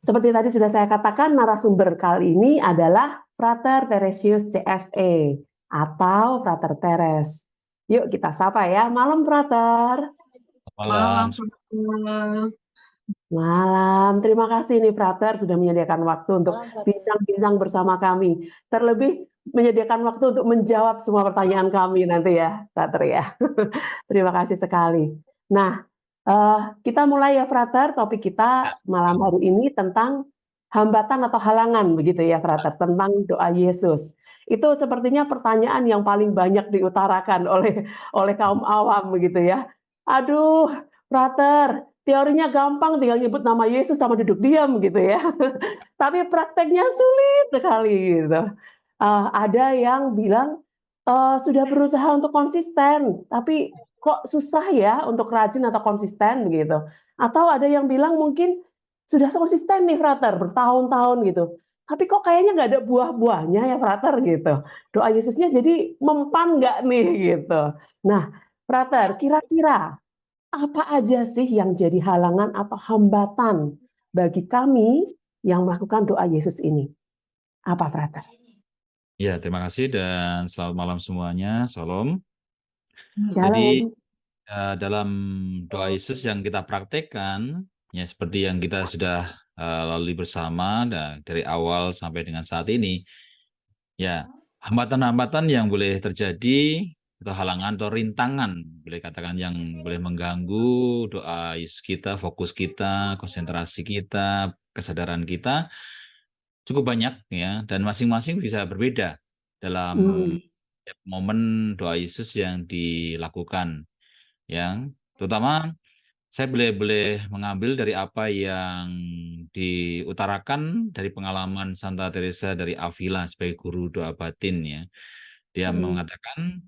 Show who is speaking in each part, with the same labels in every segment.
Speaker 1: Seperti tadi sudah saya katakan, narasumber kali ini adalah Frater Teresius CSE atau Frater Teres. Yuk kita sapa ya. Malam Frater.
Speaker 2: Malam.
Speaker 1: Malam. Terima kasih nih Frater sudah menyediakan waktu untuk bincang-bincang bersama kami. Terlebih menyediakan waktu untuk menjawab semua pertanyaan kami nanti ya, Frater ya. Terima kasih sekali. Nah, kita mulai ya Frater. Topik kita malam hari ini tentang hambatan atau halangan begitu ya Frater, tentang doa Yesus. Itu sepertinya pertanyaan yang paling banyak diutarakan oleh kaum awam begitu ya. Aduh, Frater, teorinya gampang, tinggal nyebut nama Yesus sama duduk diam gitu ya. Tapi prakteknya sulit sekali gitu. Ada yang bilang sudah berusaha untuk konsisten, tapi kok susah ya untuk rajin atau konsisten begitu. Atau ada yang bilang mungkin sudah konsisten nih Frater bertahun-tahun gitu. Tapi kok kayaknya nggak ada buah-buahnya ya Frater gitu. Doa Yesusnya jadi mempan nggak nih gitu. Nah, Frater, kira-kira apa aja sih yang jadi halangan atau hambatan bagi kami yang melakukan doa Yesus ini? Apa, Frater?
Speaker 2: Ya, terima kasih dan selamat malam semuanya. Shalom. Jadi
Speaker 1: Shalom.
Speaker 2: dalam doa Yesus yang kita praktekkan, ya seperti yang kita sudah lalui bersama dari awal sampai dengan saat ini, ya hambatan-hambatan yang boleh terjadi atau halangan atau rintangan, boleh katakan yang boleh mengganggu doa Yesus kita, fokus kita, konsentrasi kita, kesadaran kita, cukup banyak ya, dan masing-masing bisa berbeda dalam
Speaker 1: Hmm.
Speaker 2: momen doa Yesus yang dilakukan. Yang terutama saya boleh mengambil dari apa yang diutarakan dari pengalaman Santa Teresa dari Avila sebagai guru doa batin ya. Dia mengatakan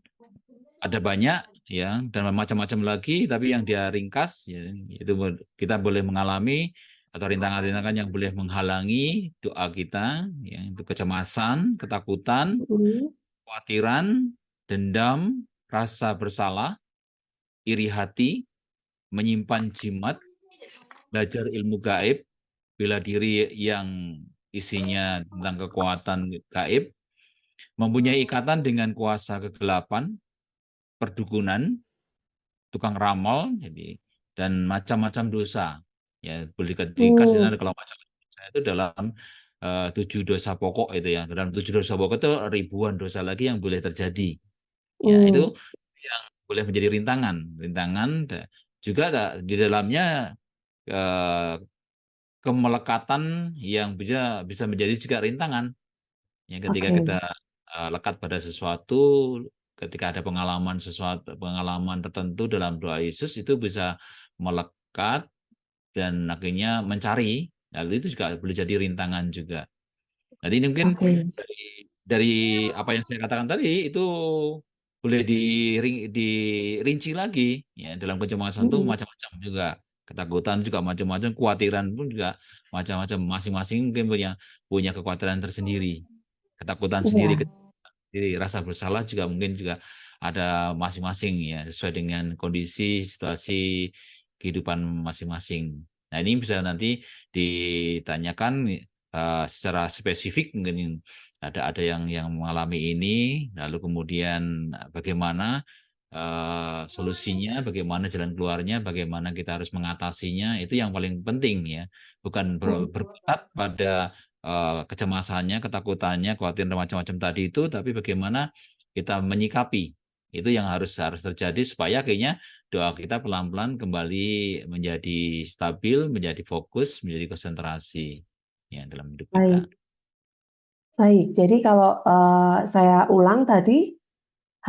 Speaker 2: ada banyak ya dan macam-macam lagi, tapi yang dia ringkas ya, itu kita boleh mengalami atau rintangan-rintangan yang boleh menghalangi doa kita, ya, itu kecemasan, ketakutan, kekhawatiran, dendam, rasa bersalah, iri hati, menyimpan jimat, belajar ilmu gaib, bela diri yang isinya tentang kekuatan gaib, mempunyai ikatan dengan kuasa kegelapan, perdukunan, tukang ramal, jadi dan macam-macam dosa. Ya, boleh ringkas kalau macam-macam dosa itu dalam 7 dosa pokok itu ya. Dalam 7 dosa pokok itu ribuan dosa lagi yang boleh terjadi. Ya, itu yang boleh menjadi rintangan. Rintangan juga di dalamnya kemelekatan yang bisa menjadi juga rintangan. Ya, ketika kita lekat pada sesuatu, ketika ada pengalaman tertentu dalam doa Yesus itu bisa melekat dan akhirnya mencari. Lalu itu juga boleh jadi rintangan juga. Jadi mungkin dari apa yang saya katakan tadi itu boleh dirinci lagi ya, dalam kecemasan itu macam-macam juga, ketakutan juga macam-macam, kekhawatiran pun juga macam-macam, masing-masing mungkin punya kekhawatiran tersendiri, ketakutan sendiri, rasa bersalah juga mungkin juga ada masing-masing ya, sesuai dengan kondisi situasi kehidupan masing-masing. Nah, ini bisa nanti ditanyakan secara spesifik, mungkin ada yang mengalami ini, lalu kemudian bagaimana solusinya, bagaimana jalan keluarnya, bagaimana kita harus mengatasinya, itu yang paling penting ya, bukan berkutat pada kecemasannya, ketakutannya, khawatir macam-macam tadi itu, tapi bagaimana kita menyikapi itu yang harus terjadi supaya akhirnya doa kita pelan-pelan kembali menjadi stabil, menjadi fokus, menjadi konsentrasi ya dalam hidup kita.
Speaker 1: Baik, jadi kalau saya ulang tadi,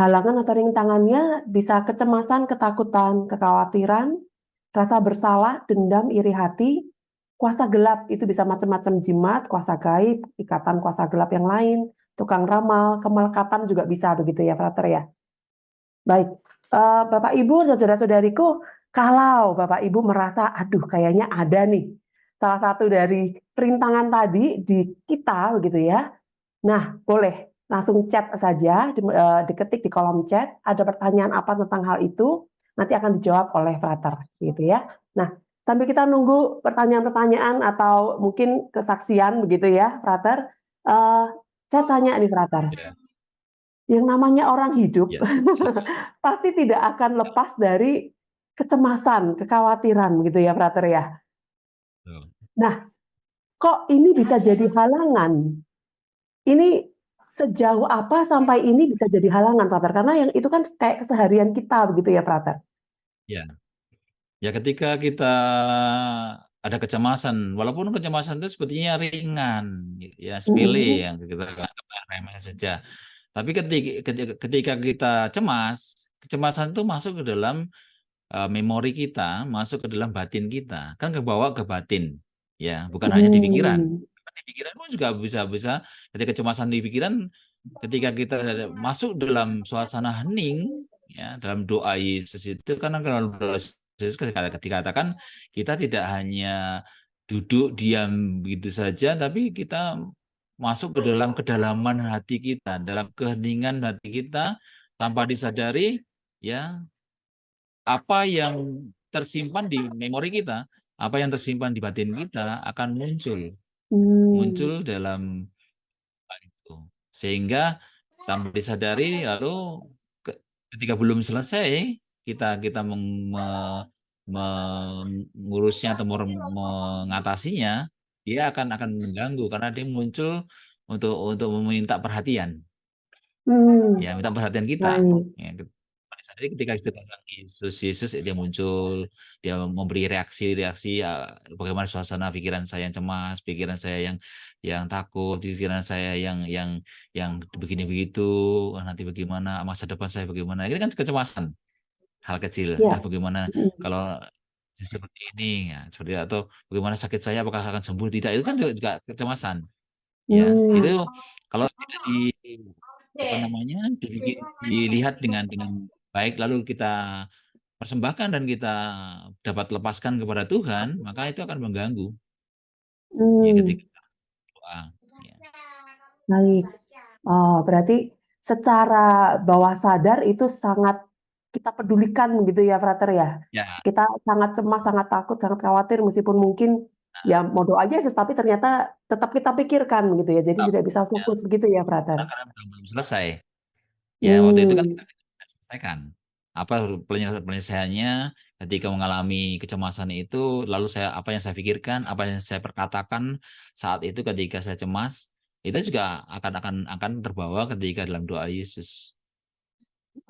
Speaker 1: halangan atau rintangannya bisa kecemasan, ketakutan, kekhawatiran, rasa bersalah, dendam, iri hati, kuasa gelap itu bisa macam-macam jimat, kuasa gaib, ikatan kuasa gelap yang lain, tukang ramal, kemelekatan juga bisa begitu ya, Frater ya. Baik, Bapak Ibu, saudara-saudariku, kalau Bapak Ibu merasa, aduh kayaknya ada nih, salah satu dari rintangan tadi di kita begitu ya, nah boleh langsung chat saja, diketik di kolom chat, ada pertanyaan apa tentang hal itu, nanti akan dijawab oleh Frater gitu ya. Nah, sambil kita nunggu pertanyaan-pertanyaan atau mungkin kesaksian begitu ya, Frater. Saya tanya nih, Frater.
Speaker 2: Ya.
Speaker 1: Yang namanya orang hidup
Speaker 2: Ya, silakan.
Speaker 1: pasti tidak akan lepas dari kecemasan, kekhawatiran gitu ya, Frater ya.
Speaker 2: Betul.
Speaker 1: Nah, kok ini bisa jadi halangan? Ini sejauh apa sampai ini bisa jadi halangan, Frater? Karena yang itu kan kayak keseharian kita begitu ya, Frater.
Speaker 2: Ya. Ya, ketika kita ada kecemasan, walaupun kecemasan itu sepertinya ringan, ya sepele yang kita anggap remeh saja. Tapi ketika kita cemas, kecemasan itu masuk ke dalam memori kita, masuk ke dalam batin kita, kan kebawa ke batin, ya, bukan hanya di pikiran. Di pikiran pun juga bisa ketika kecemasan di pikiran, ketika kita masuk dalam suasana hening, ya, dalam doa Yesus itu, karena kalau doa Yesus ketika dikatakan kita tidak hanya duduk diam begitu saja, tapi kita masuk ke dalam kedalaman hati kita, dalam keheningan hati kita, tanpa disadari, ya, apa yang tersimpan di memori kita, apa yang tersimpan di batin kita akan muncul dalam itu. Sehingga tanpa disadari, lalu ketika belum selesai kita mengurusnya atau mengatasinya, dia akan mengganggu karena dia muncul untuk meminta perhatian. Ya, minta perhatian kita.
Speaker 1: Baik.
Speaker 2: Ya, sadari ketika kita tentang Yesus dia muncul, dia memberi reaksi-reaksi, bagaimana suasana pikiran saya yang cemas, pikiran saya yang takut, pikiran saya yang begini begitu, nanti bagaimana masa depan saya bagaimana. Itu kan kecemasan, hal kecil.
Speaker 1: Ya.
Speaker 2: Bagaimana kalau seperti ini, ya, seperti atau bagaimana sakit saya apakah akan sembuh tidak, itu kan juga kecemasan. Ya, itu kalau tidak dilihat dengan baik, lalu kita persembahkan dan kita dapat lepaskan kepada Tuhan, maka itu akan mengganggu, ya, ketika doa. Ya.
Speaker 1: Baik. Oh, berarti secara bawah sadar itu sangat kita pedulikan gitu ya, Frater ya.
Speaker 2: Ya,
Speaker 1: Kita sangat cemas, sangat takut, sangat khawatir meskipun mungkin ya mau doa aja Yesus, tapi ternyata tetap kita pikirkan gitu ya. Jadi
Speaker 2: tetap,
Speaker 1: tidak bisa
Speaker 2: ya,
Speaker 1: fokus begitu ya, Frater.
Speaker 2: karena belum selesai. Ya, waktu itu kan
Speaker 1: Hmm.
Speaker 2: kita tidak selesaikan. Apa penyelesaiannya ketika mengalami kecemasan itu, lalu apa yang saya pikirkan, apa yang saya perkatakan saat itu ketika saya cemas, itu juga akan terbawa ketika dalam doa Yesus.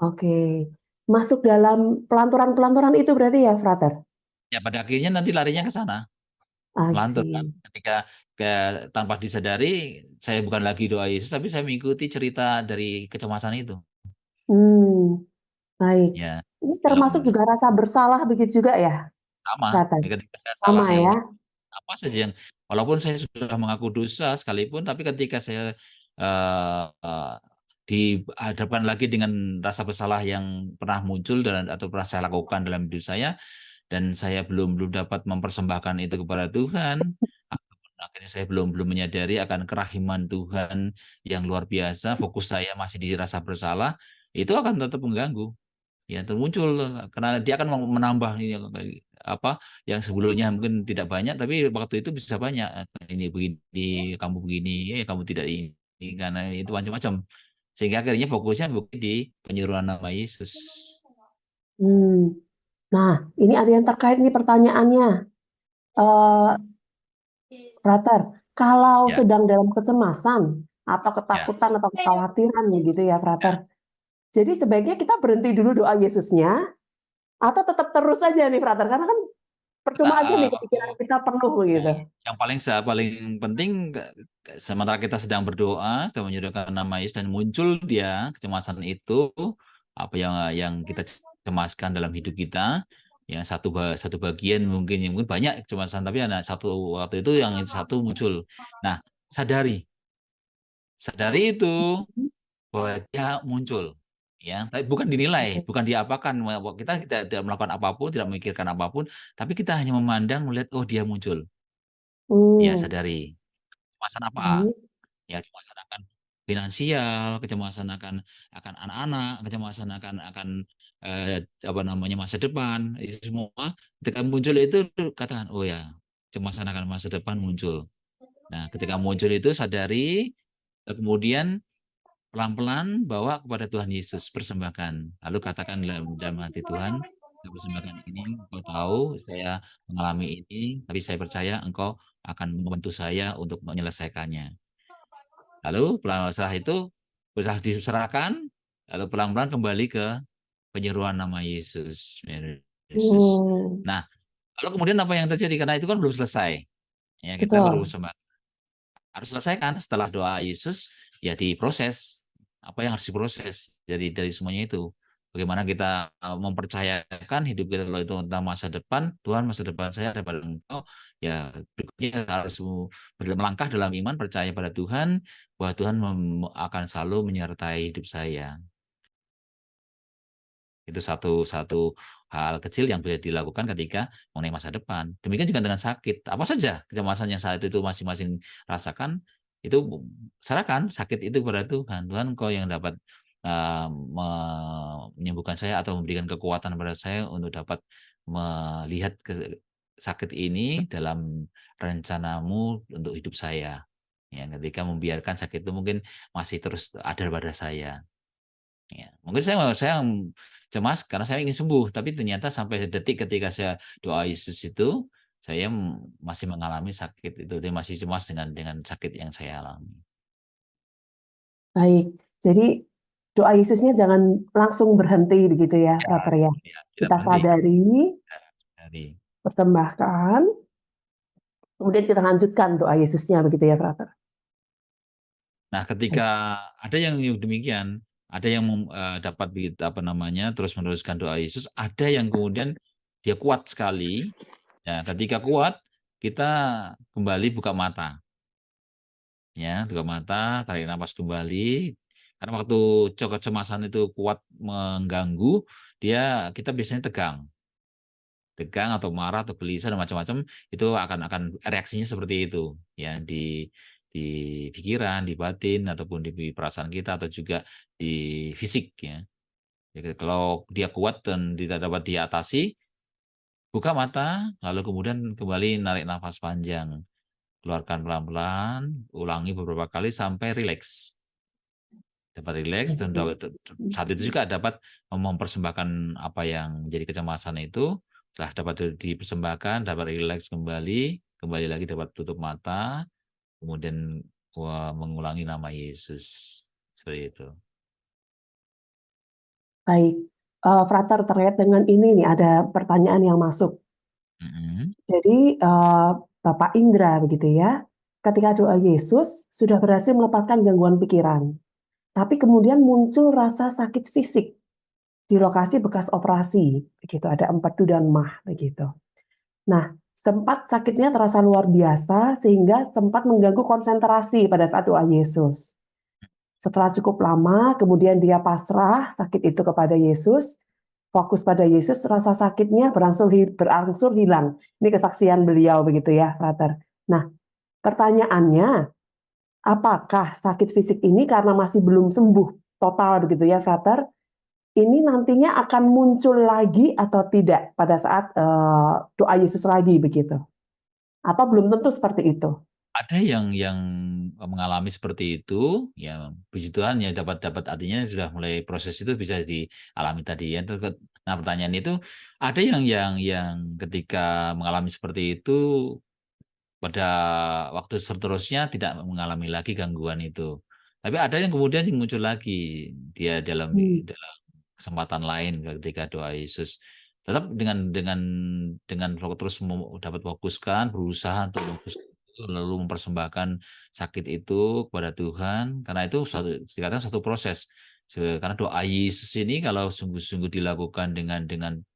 Speaker 1: Oke. Masuk dalam pelanturan-pelanturan itu berarti ya, Frater?
Speaker 2: Ya, pada akhirnya nanti larinya ke sana,
Speaker 1: I
Speaker 2: melantur kan.
Speaker 1: see.
Speaker 2: Ketika tanpa disadari, saya bukan lagi doa Yesus, tapi saya mengikuti cerita dari kecemasan itu.
Speaker 1: Baik.
Speaker 2: Ya,
Speaker 1: Ini termasuk
Speaker 2: film
Speaker 1: juga rasa bersalah begitu juga ya,
Speaker 2: sama.
Speaker 1: Frater?
Speaker 2: Ketika saya salah,
Speaker 1: Sama
Speaker 2: ya
Speaker 1: ya.
Speaker 2: udah, apa saja yang walaupun saya sudah mengaku dosa sekalipun, tapi ketika saya eh, eh, dihadapkan lagi dengan rasa bersalah yang pernah muncul atau pernah saya lakukan dalam hidup saya, dan saya belum dapat mempersembahkan itu kepada Tuhan, akhirnya saya belum menyadari akan kerahiman Tuhan yang luar biasa, fokus saya masih di rasa bersalah, itu akan tetap mengganggu. Ya, termuncul karena dia akan menambah ini apa yang sebelumnya mungkin tidak banyak, tapi waktu itu bisa banyak. Ini begini, kamu begini, ya kamu tidak ini, karena itu macam-macam. Sehingga akhirnya fokusnya bukan di penyuruhan nama Yesus.
Speaker 1: Nah, ini ada yang terkait nih pertanyaannya. Frater, kalau
Speaker 2: Ya,
Speaker 1: sedang dalam kecemasan atau
Speaker 2: ya,
Speaker 1: ketakutan atau kekhawatiran gitu ya,
Speaker 2: ya.
Speaker 1: Frater. Jadi sebaiknya kita berhenti dulu doa Yesusnya atau tetap terus aja nih, Frater? Karena kan
Speaker 2: Kita,
Speaker 1: percuma aja nih
Speaker 2: waktu
Speaker 1: kepikiran kita penuh gitu.
Speaker 2: yang paling penting, sementara kita sedang berdoa, sedang menyodorkan nama Yesus dan muncul dia kecemasan itu, apa yang kita cemaskan dalam hidup kita, yang satu bagian mungkin banyak kecemasan, tapi ada satu waktu itu yang satu muncul. Nah, sadari itu bahwa dia muncul, ya, tapi bukan dinilai, bukan diapakan, kita tidak melakukan apapun, tidak memikirkan apapun, tapi kita hanya memandang, melihat, oh dia muncul. Ya,
Speaker 1: Hmm,
Speaker 2: sadari. Kecemasan apa?
Speaker 1: baik.
Speaker 2: Ya, kecemasan akan finansial, kecemasan akan anak-anak, kecemasan akan apa namanya masa depan, itu semua ketika muncul itu katakan, oh ya, kecemasan akan masa depan muncul. Nah, ketika muncul itu sadari, kemudian pelan-pelan bawa kepada Tuhan Yesus, persembahkan. Lalu katakan dalam hati, Tuhan, saya persembahkan ini, Engkau tahu saya mengalami ini, tapi saya percaya Engkau akan membantu saya untuk menyelesaikannya. Lalu setelah itu sudah diserahkan, lalu pelan-pelan kembali ke penyeruan nama Yesus. Yesus.
Speaker 1: Hmm,
Speaker 2: Nah, lalu kemudian apa yang terjadi? Karena itu kan belum selesai. Ya, kita baru
Speaker 1: betul.
Speaker 2: harus selesaikan setelah doa Yesus, ya diproses apa yang harus diproses dari semuanya itu. Bagaimana kita mempercayakan hidup kita kalau itu tentang masa depan, Tuhan masa depan saya ada pada Engkau, ya berikutnya harus melangkah dalam iman, percaya pada Tuhan, bahwa Tuhan akan selalu menyertai hidup saya. Itu satu satu hal kecil yang bisa dilakukan ketika mengenai masa depan. Demikian juga dengan sakit. Apa saja kecemasan yang saat itu masing-masing rasakan, itu serahkan sakit itu kepada Tuhan. Tuhan, Engkau yang dapat menyembuhkan saya atau memberikan kekuatan pada saya untuk dapat melihat sakit ini dalam rencanamu untuk hidup saya. Ya, ketika membiarkan sakit itu mungkin masih terus ada pada saya. Ya, mungkin saya cemas karena saya ingin sembuh, tapi ternyata sampai detik ketika saya doa Yesus itu, saya masih mengalami sakit itu, dia masih cemas dengan sakit yang saya alami.
Speaker 1: Baik. Jadi doa Yesusnya jangan langsung berhenti begitu ya,
Speaker 2: Ya,
Speaker 1: Frater ya.
Speaker 2: ya, tidak
Speaker 1: Kita
Speaker 2: berhenti.
Speaker 1: sadari,
Speaker 2: Ya, dari.
Speaker 1: persembahkan, kemudian kita lanjutkan doa Yesusnya begitu ya, Frater.
Speaker 2: Nah, ketika
Speaker 1: Baik.
Speaker 2: ada yang demikian, ada yang dapat apa namanya terus meneruskan doa Yesus, ada yang kemudian dia kuat sekali. Ya, ketika kuat, kita kembali buka mata. Ya, buka mata, tarik nafas kembali. Karena waktu kecemasan itu kuat mengganggu, kita biasanya tegang atau marah atau gelisah dan macam-macam, itu akan reaksinya seperti itu, ya di pikiran, di batin ataupun di perasaan kita atau juga di fisik ya. Jadi kalau dia kuat dan tidak dapat diatasi, buka mata, lalu kemudian kembali narik nafas panjang, keluarkan pelan-pelan, ulangi beberapa kali sampai rileks. Dapat rileks dan saat itu juga dapat mempersembahkan apa yang menjadi kecemasan itu, setelah dapat dipersembahkan, dapat rileks kembali lagi dapat tutup mata, kemudian mengulangi nama Yesus. Seperti itu.
Speaker 1: Baik. Frater, terkait dengan ini nih ada pertanyaan yang masuk. Jadi Bapak Indra begitu ya, ketika doa Yesus sudah berhasil melepaskan gangguan pikiran, tapi kemudian muncul rasa sakit fisik di lokasi bekas operasi, begitu ada empedu dan mah begitu. Nah, sempat sakitnya terasa luar biasa sehingga sempat mengganggu konsentrasi pada saat doa Yesus. Setelah cukup lama, kemudian dia pasrah sakit itu kepada Yesus, fokus pada Yesus, rasa sakitnya berangsur hilang. Ini kesaksian beliau begitu ya, Frater. Nah, pertanyaannya, apakah sakit fisik ini karena masih belum sembuh total begitu ya, Frater? Ini nantinya akan muncul lagi atau tidak pada saat doa Yesus lagi begitu? Atau belum tentu seperti itu?
Speaker 2: Ada yang mengalami seperti itu, ya puji Tuhan ya dapat artinya sudah mulai proses itu bisa dialami tadi ya. Nah, pertanyaan itu ada yang ketika mengalami seperti itu pada waktu seterusnya tidak mengalami lagi gangguan itu. Tapi ada yang kemudian muncul lagi dia dalam kesempatan lain ketika doa Yesus. Tetap dengan terus dapat fokuskan, berusaha untuk memfokuskan lalu mempersembahkan sakit itu kepada Tuhan, karena itu dikatakan satu proses. Karena doa Yesus ini kalau sungguh-sungguh dilakukan dengan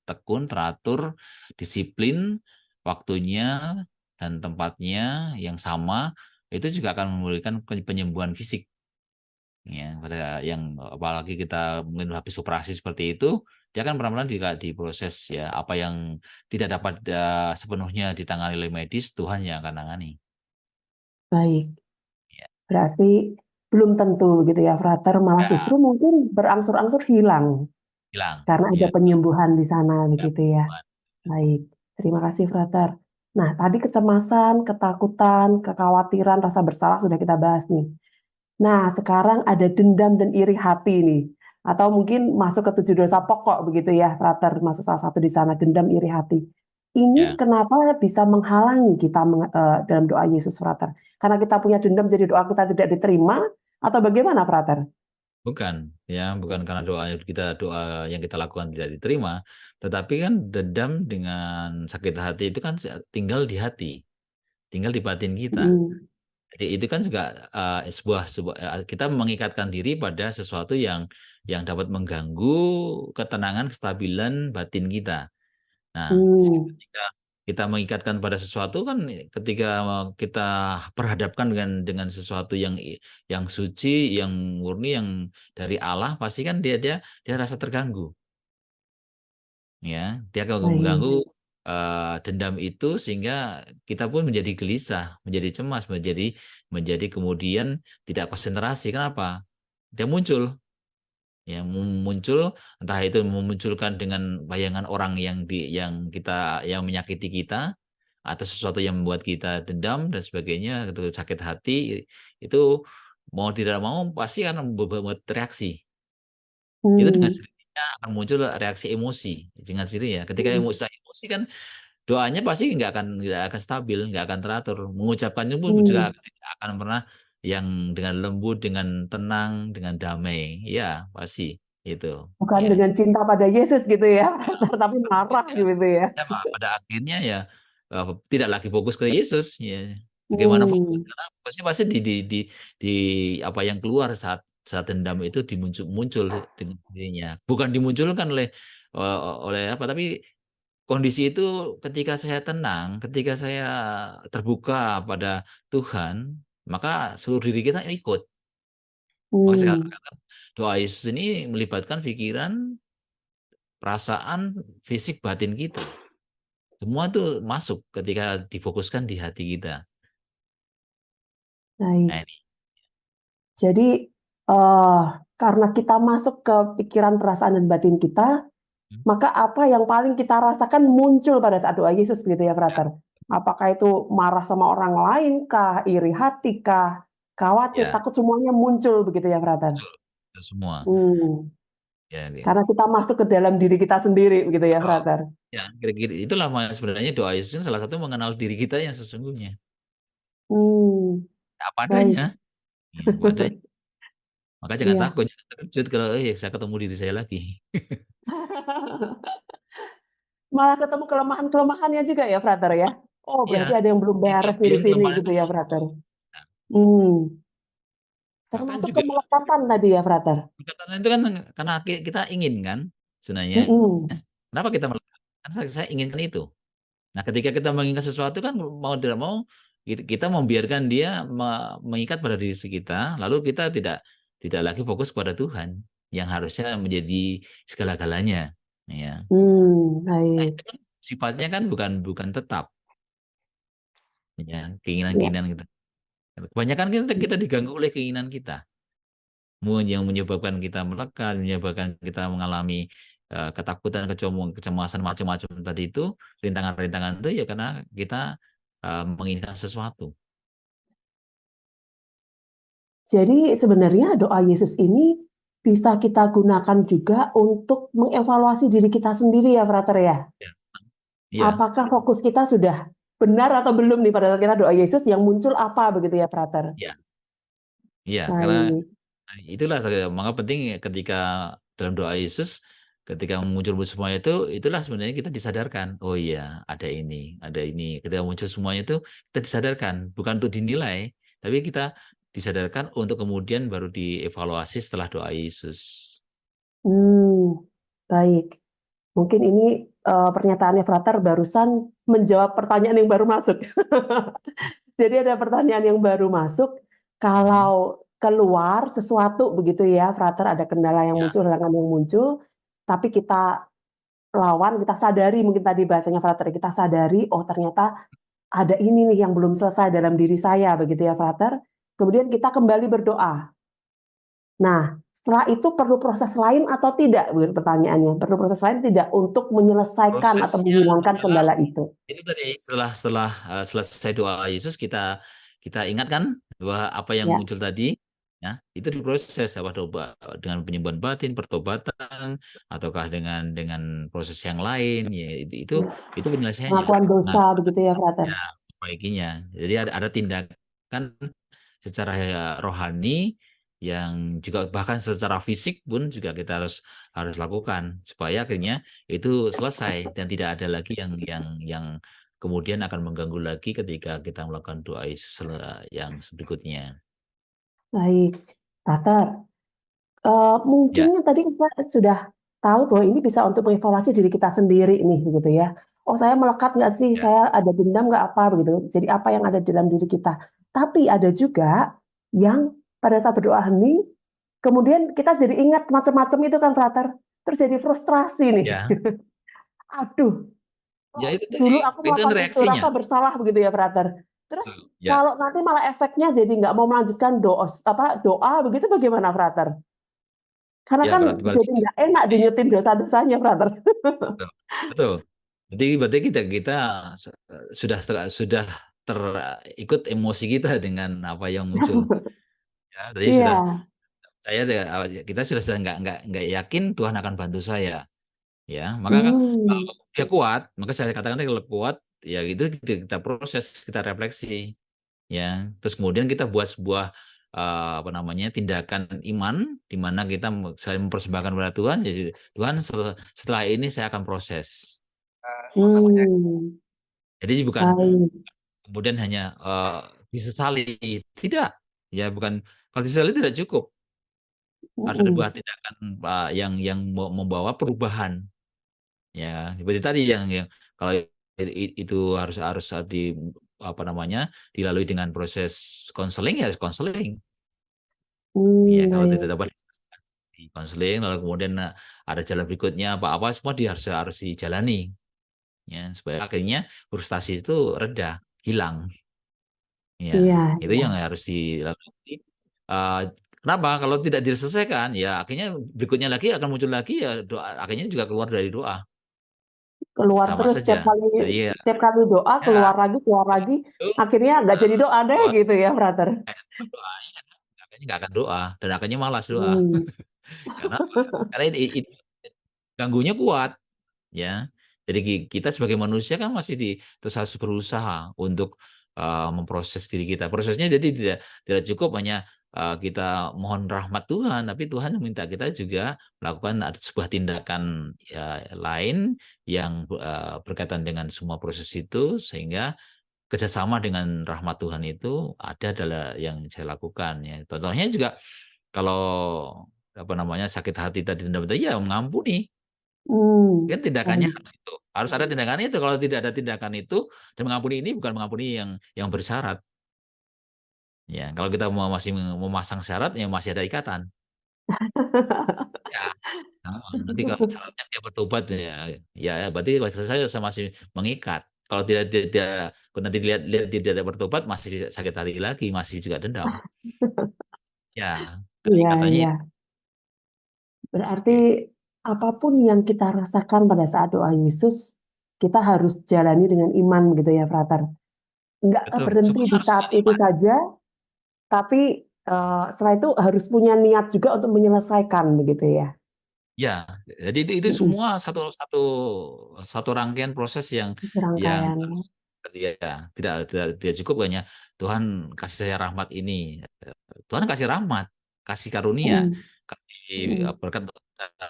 Speaker 2: tekun, teratur, disiplin, waktunya dan tempatnya yang sama, itu juga akan memberikan penyembuhan fisik. Ya, pada yang apalagi kita mungkin habis operasi seperti itu, dia kan pelan-pelan juga diproses ya, apa yang tidak dapat sepenuhnya ditangani oleh medis, Tuhan yang akan tangani.
Speaker 1: Baik.
Speaker 2: Ya.
Speaker 1: Berarti belum tentu begitu ya, Frater, malah
Speaker 2: Ya,
Speaker 1: justru mungkin berangsur-angsur hilang
Speaker 2: hilang.
Speaker 1: karena ada
Speaker 2: Ya,
Speaker 1: penyembuhan di sana
Speaker 2: ya,
Speaker 1: begitu ya. Baik, terima kasih Frater. Nah, tadi kecemasan, ketakutan, kekhawatiran, rasa bersalah sudah kita bahas nih. Nah, sekarang ada dendam dan iri hati nih. Atau mungkin masuk ke 7 dosa pokok begitu ya, Frater, masuk salah satu di sana, dendam, iri hati. Ini
Speaker 2: ya.
Speaker 1: kenapa bisa menghalangi kita dalam doa Yesus, Frater? Karena kita punya dendam jadi doa kita tidak diterima atau bagaimana, Frater?
Speaker 2: Bukan, ya, bukan karena doa yang kita lakukan tidak diterima, tetapi kan dendam dengan sakit hati itu kan tinggal di hati, tinggal di batin kita.
Speaker 1: Hmm.
Speaker 2: Jadi itu kan juga kita mengikatkan diri pada sesuatu yang dapat mengganggu ketenangan, kestabilan batin kita. Nah,
Speaker 1: Hmm.
Speaker 2: ketika kita mengikatkan pada sesuatu kan, ketika kita perhadapkan dengan sesuatu yang suci, yang murni, yang dari Allah, pasti kan dia rasa terganggu, ya. Dia akan
Speaker 1: Baik.
Speaker 2: mengganggu dendam itu sehingga kita pun menjadi gelisah, menjadi cemas, menjadi kemudian tidak konsentrasi. Kenapa? Dia muncul. Ya, muncul, entah itu memunculkan dengan bayangan orang yang menyakiti kita, atau sesuatu yang membuat kita dendam dan sebagainya, atau sakit hati, itu mau tidak mau pasti akan membuat reaksi. Itu dengan
Speaker 1: Hmm.
Speaker 2: sendirinya akan muncul reaksi emosi dengan sendirinya. Ketika
Speaker 1: Hmm.
Speaker 2: sudah emosi kan, doanya pasti nggak akan stabil, nggak akan teratur. Mengucapkannya pun juga
Speaker 1: Hmm.
Speaker 2: tidak akan pernah yang dengan lembut, dengan tenang, dengan damai. Ya, pasti itu.
Speaker 1: Bukan
Speaker 2: Ya.
Speaker 1: dengan cinta pada Yesus gitu ya,
Speaker 2: Ya,
Speaker 1: Frater, tapi marah
Speaker 2: ya,
Speaker 1: gitu ya.
Speaker 2: ya, pada akhirnya ya tidak lagi fokus ke Yesus. Ya. Bagaimana fokus?
Speaker 1: Hmm.
Speaker 2: Karena fokusnya pasti di apa yang keluar saat saat dendam itu muncul dengan dirinya. Bukan dimunculkan oleh apa, tapi kondisi itu ketika saya tenang, ketika saya terbuka pada Tuhan, maka seluruh diri kita ikut. Maka saya
Speaker 1: Hmm.
Speaker 2: katakan doa Yesus ini melibatkan pikiran, perasaan, fisik, batin kita. Semua tuh masuk ketika difokuskan di hati kita. Nah
Speaker 1: Baik.
Speaker 2: ini.
Speaker 1: Jadi karena kita masuk ke pikiran, perasaan, dan batin kita,
Speaker 2: Hmm.
Speaker 1: maka apa yang paling kita rasakan muncul pada saat doa Yesus gitu ya,
Speaker 2: Ya,
Speaker 1: Frater? Apakah itu marah sama orang lain kah, iri hati kah, khawatir,
Speaker 2: ya,
Speaker 1: takut, semuanya muncul begitu ya, Frater?
Speaker 2: muncul. Itu semua.
Speaker 1: Hmm.
Speaker 2: Ya,
Speaker 1: Karena kita masuk ke dalam diri kita sendiri begitu ya,
Speaker 2: betul.
Speaker 1: Frater?
Speaker 2: Ya, kira-kira itulah sebenarnya doa Yesus salah satu mengenal diri kita yang sesungguhnya.
Speaker 1: Hmm.
Speaker 2: Apa
Speaker 1: Baik.
Speaker 2: adanya. Ya, apa adanya. Maka jangan
Speaker 1: Iya.
Speaker 2: takut, jangan terkejut kalau saya ketemu diri saya lagi.
Speaker 1: Malah ketemu kelemahan-kelemahannya juga ya, Frater ya? Oh,
Speaker 2: Iya,
Speaker 1: berarti ada yang belum
Speaker 2: itu
Speaker 1: beres nih di
Speaker 2: yang
Speaker 1: sini
Speaker 2: kelemahan
Speaker 1: gitu
Speaker 2: itu
Speaker 1: ya,
Speaker 2: muncul.
Speaker 1: Frater?
Speaker 2: Nah,
Speaker 1: Hmm.
Speaker 2: bahkan
Speaker 1: Termasuk
Speaker 2: juga
Speaker 1: kemelekatan tadi ya, Frater?
Speaker 2: perkataan itu kan karena kita ingin kan sebenarnya.
Speaker 1: Mhm.
Speaker 2: Kenapa kita melakukan? Kan saya inginkan itu. Nah, ketika kita menginginkan sesuatu kan mau tidak mau kita membiarkan dia mengikat pada diri kita, lalu kita tidak tidak lagi fokus pada Tuhan yang harusnya menjadi segala-galanya. Ya. Nah,
Speaker 1: Baik.
Speaker 2: itu kan sifatnya kan bukan bukan tetap, ya,
Speaker 1: Ya.
Speaker 2: keinginan-keinginan kita. Kebanyakan kita diganggu oleh keinginan kita, yang menyebabkan kita melekat, menyebabkan kita mengalami ketakutan, kecemasan macam-macam tadi itu, rintangan-rintangan itu ya karena kita menginginkan sesuatu.
Speaker 1: Jadi sebenarnya doa Yesus ini bisa kita gunakan juga untuk mengevaluasi diri kita sendiri ya, Frater ya?
Speaker 2: Ya, iya,
Speaker 1: Apakah fokus kita sudah benar atau belum nih pada saat kita doa Yesus, yang muncul apa begitu ya, Frater?
Speaker 2: iya, iya, karena
Speaker 1: Baik.
Speaker 2: itulah maka penting ketika dalam doa Yesus, ketika muncul semua itulah sebenarnya kita disadarkan. Oh iya, ada ini, ada ini. Ketika muncul semuanya itu kita disadarkan, bukan untuk dinilai, tapi kita disadarkan untuk kemudian baru dievaluasi setelah doa Yesus.
Speaker 1: Hmm. Baik. Mungkin ini pernyataannya Frater barusan menjawab pertanyaan yang baru masuk. Jadi ada pertanyaan yang baru masuk,
Speaker 2: Mhm.
Speaker 1: kalau keluar sesuatu begitu ya, Frater, ada kendala yang
Speaker 2: Ya,
Speaker 1: muncul, halangan yang muncul, tapi kita lawan, kita sadari, mungkin tadi bahasanya Frater, kita sadari, oh ternyata ada ini nih yang belum selesai dalam diri saya, begitu ya, Frater. Kemudian kita kembali berdoa. Nah, setelah itu perlu proses lain atau tidak? Begitu pertanyaannya. Perlu proses lain tidak untuk menyelesaikan atau
Speaker 2: Prosesnya
Speaker 1: menghilangkan
Speaker 2: adalah
Speaker 1: kendala itu?
Speaker 2: itu tadi setelah setelah selesai doa Yesus kita kita ingatkan bahwa apa yang
Speaker 1: Ya.
Speaker 2: muncul tadi ya itu diproses apa doa dengan penyembuhan batin, pertobatan ataukah dengan proses yang lain ya itu penyelesaiannya.
Speaker 1: Pengakuan
Speaker 2: Nah,
Speaker 1: dosa begitu ya, Frater?
Speaker 2: ya perbaikinya. Jadi ada tindakan secara rohani yang juga bahkan secara fisik pun juga kita harus harus lakukan supaya akhirnya itu selesai dan tidak ada lagi yang kemudian akan mengganggu lagi ketika kita melakukan doa yang berikutnya.
Speaker 1: Baik, Frater.
Speaker 2: Ya,
Speaker 1: Mungkinnya tadi kita sudah tahu bahwa ini bisa untuk mengevaluasi diri kita sendiri nih, begitu ya. Oh, saya melekat nggak sih?
Speaker 2: ya,
Speaker 1: Saya ada dendam nggak apa begitu? Jadi apa yang ada dalam diri kita? Tapi ada juga yang pada saat berdoa hening, kemudian kita jadi ingat macam-macam itu kan, Frater. Terus jadi frustrasi nih.
Speaker 2: ya,
Speaker 1: Aduh,
Speaker 2: ya
Speaker 1: kok
Speaker 2: itu tadi
Speaker 1: dulu aku
Speaker 2: itu kan
Speaker 1: melakukan itu,
Speaker 2: reaksinya.
Speaker 1: rasa bersalah begitu ya, Frater. Terus
Speaker 2: Ya,
Speaker 1: kalau nanti malah efeknya jadi nggak mau melanjutkan doa begitu bagaimana, Frater? Karena
Speaker 2: ya
Speaker 1: kan
Speaker 2: berarti
Speaker 1: jadi nggak enak diingetin dosa-dosanya, Frater.
Speaker 2: betul. Betul. Jadi berarti kita sudah terikut emosi kita dengan apa yang muncul. Ya, tadi sudah
Speaker 1: Iya.
Speaker 2: kita sudah nggak yakin Tuhan akan bantu saya. Ya, maka kan
Speaker 1: Hmm.
Speaker 2: kalau dia kuat, maka saya katakan tadi kalau kuat, ya itu kita proses, kita refleksi, ya. Terus kemudian kita buat sebuah apa namanya tindakan iman, di mana kita saya mempersembahkan kepada Tuhan. Jadi Tuhan setelah ini saya akan proses.
Speaker 1: Hmm.
Speaker 2: Jadi bukan
Speaker 1: Baik.
Speaker 2: kemudian hanya disesali, tidak, ya bukan kalau disesali tidak cukup, harus ada buah
Speaker 1: Mm-mm.
Speaker 2: tindakan yang membawa perubahan, ya seperti tadi yang kalau itu harus harus di apa namanya dilalui dengan proses konseling ya harus konseling, ya kalau tidak
Speaker 1: Baik.
Speaker 2: dapat di konseling lalu kemudian ada jalan berikutnya apa-apa semua dia harus harus dijalani, ya supaya akhirnya frustasi itu reda, hilang. Ya,
Speaker 1: Iya,
Speaker 2: itu
Speaker 1: iya.
Speaker 2: yang harus dilakukan. Eh, Kenapa? Kalau tidak diselesaikan, ya akhirnya berikutnya lagi akan muncul lagi ya doa, akhirnya juga keluar dari doa,
Speaker 1: Keluar
Speaker 2: sama
Speaker 1: terus
Speaker 2: saja. Jadi ya,
Speaker 1: setiap kali doa,
Speaker 2: ya
Speaker 1: keluar lagi,
Speaker 2: itu
Speaker 1: akhirnya nggak jadi doa deh
Speaker 2: keluar
Speaker 1: gitu ya, Frater.
Speaker 2: doanya, akhirnya nggak akan doa dan akhirnya malas doa.
Speaker 1: Hmm.
Speaker 2: Karena apa? Karena ini ganggunya kuat, ya. Jadi kita sebagai manusia kan masih terus harus berusaha untuk memproses diri kita. Prosesnya jadi tidak cukup hanya kita mohon rahmat Tuhan, tapi Tuhan meminta kita juga melakukan ada sebuah tindakan ya, lain yang berkaitan dengan semua proses itu sehingga kerjasama dengan rahmat Tuhan itu ada adalah yang saya lakukan ya. Contohnya juga kalau apa namanya sakit hati tadi dendam tadi ya mengampuni.
Speaker 1: Hmm.
Speaker 2: Kan tindakannya
Speaker 1: Baik.
Speaker 2: harus itu. Harus ada tindakan itu. Kalau tidak ada tindakan itu dan mengampuni ini bukan mengampuni yang bersyarat. Ya, kalau kita masih memasang syarat ya masih ada ikatan. Ya, sama. Nanti kalau syaratnya dia bertobat ya berarti saya masih mengikat. Kalau tidak kalau nanti lihat dia tidak bertobat masih sakit hati lagi, masih juga dendam. Ya, karena
Speaker 1: Iya,
Speaker 2: ikatannya
Speaker 1: iya.
Speaker 2: itu.
Speaker 1: Berarti
Speaker 2: Oke.
Speaker 1: apapun yang kita rasakan pada saat doa Yesus, kita harus jalani dengan iman gitu ya, Frater. Nggak
Speaker 2: Betul.
Speaker 1: berhenti
Speaker 2: Semuanya
Speaker 1: di
Speaker 2: harus
Speaker 1: saat
Speaker 2: dengan
Speaker 1: itu
Speaker 2: iman.
Speaker 1: saja, tapi setelah itu harus punya niat juga untuk menyelesaikan begitu ya.
Speaker 2: Ya, jadi itu
Speaker 1: Mm-mm.
Speaker 2: semua satu satu satu rangkaian proses yang
Speaker 1: Rangkaian.
Speaker 2: ya tidak cukup hanya Tuhan kasih saya rahmat ini. Tuhan kasih rahmat, kasih karunia,
Speaker 1: Mm.
Speaker 2: kasih
Speaker 1: Mm.
Speaker 2: berkat,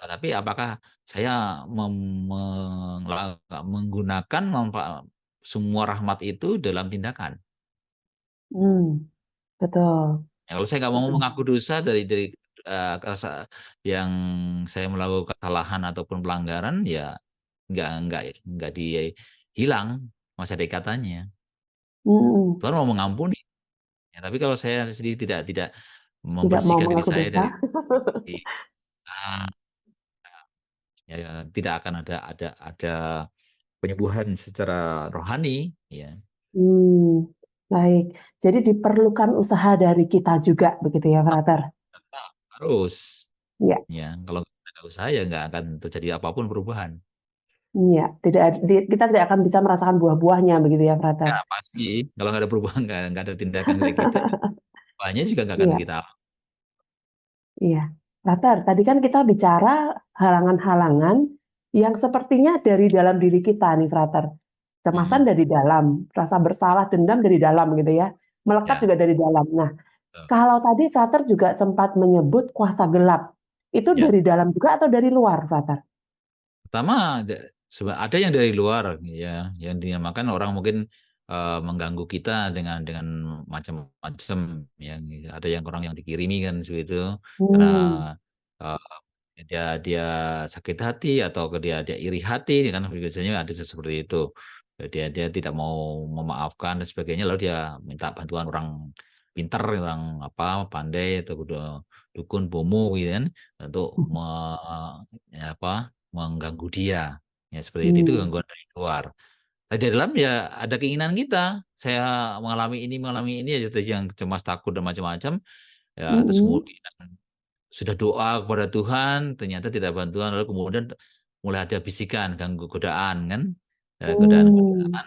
Speaker 2: tapi apakah saya menggunakan semua rahmat itu dalam tindakan?
Speaker 1: Mm. Betul.
Speaker 2: Ya, kalau saya nggak mau
Speaker 1: Betul.
Speaker 2: mengaku dosa dari yang saya melakukan kesalahan ataupun pelanggaran, ya nggak dihilang masa ikatannya.
Speaker 1: Mm.
Speaker 2: Tuhan mau mengampuni. Ya, tapi kalau saya sendiri tidak
Speaker 1: Tidak mau
Speaker 2: membersihkan diri
Speaker 1: mengaku
Speaker 2: saya
Speaker 1: dosa.
Speaker 2: dari ah, ya, tidak akan ada penyembuhan secara rohani, ya.
Speaker 1: Baik. Jadi diperlukan usaha dari kita juga begitu ya, Frater.
Speaker 2: harus.
Speaker 1: Iya,
Speaker 2: Ya, kalau kita nggak usaha ya nggak akan terjadi apapun perubahan.
Speaker 1: iya. Kita tidak akan bisa merasakan buah-buahnya begitu ya, Frater.
Speaker 2: Ya pasti, kalau nggak ada perubahan, nggak ada tindakan dari kita, banyak juga nggak akan
Speaker 1: Iya,
Speaker 2: kita.
Speaker 1: iya. Frater, tadi kan kita bicara halangan-halangan yang sepertinya dari dalam diri kita nih, Frater. Kecemasan
Speaker 2: Hmm,
Speaker 1: dari dalam, rasa bersalah, dendam dari dalam gitu ya. Melekat
Speaker 2: ya,
Speaker 1: juga dari dalam. Nah,
Speaker 2: betul.
Speaker 1: kalau tadi Frater juga sempat menyebut kuasa gelap, itu
Speaker 2: Ya.
Speaker 1: dari dalam juga atau dari luar, Frater?
Speaker 2: Pertama ada yang dari luar ya, yang dinamakan orang mungkin mengganggu kita dengan macam-macam ya. Ada yang orang yang dikirimi kan seperti itu karena
Speaker 1: Hmm,
Speaker 2: eh, dia sakit hati atau dia iri hati kan biasanya ada seperti itu. Dia tidak mau memaafkan dan sebagainya lalu dia minta bantuan orang pintar, orang apa pandai atau dukun bomo gitu kan untuk ya apa mengganggu dia. Ya seperti itu
Speaker 1: hmm,
Speaker 2: gangguan dari luar. Tapi dari dalam ya ada keinginan kita. Saya mengalami ini aja tadi yang cemas, takut dan macam-macam. Ya terus
Speaker 1: mm-mm,
Speaker 2: kemudian sudah doa kepada Tuhan, ternyata tidak bantuan. Lalu kemudian mulai ada bisikan, ganggu godaan kan. Ada
Speaker 1: hmm,
Speaker 2: godaan-godaan.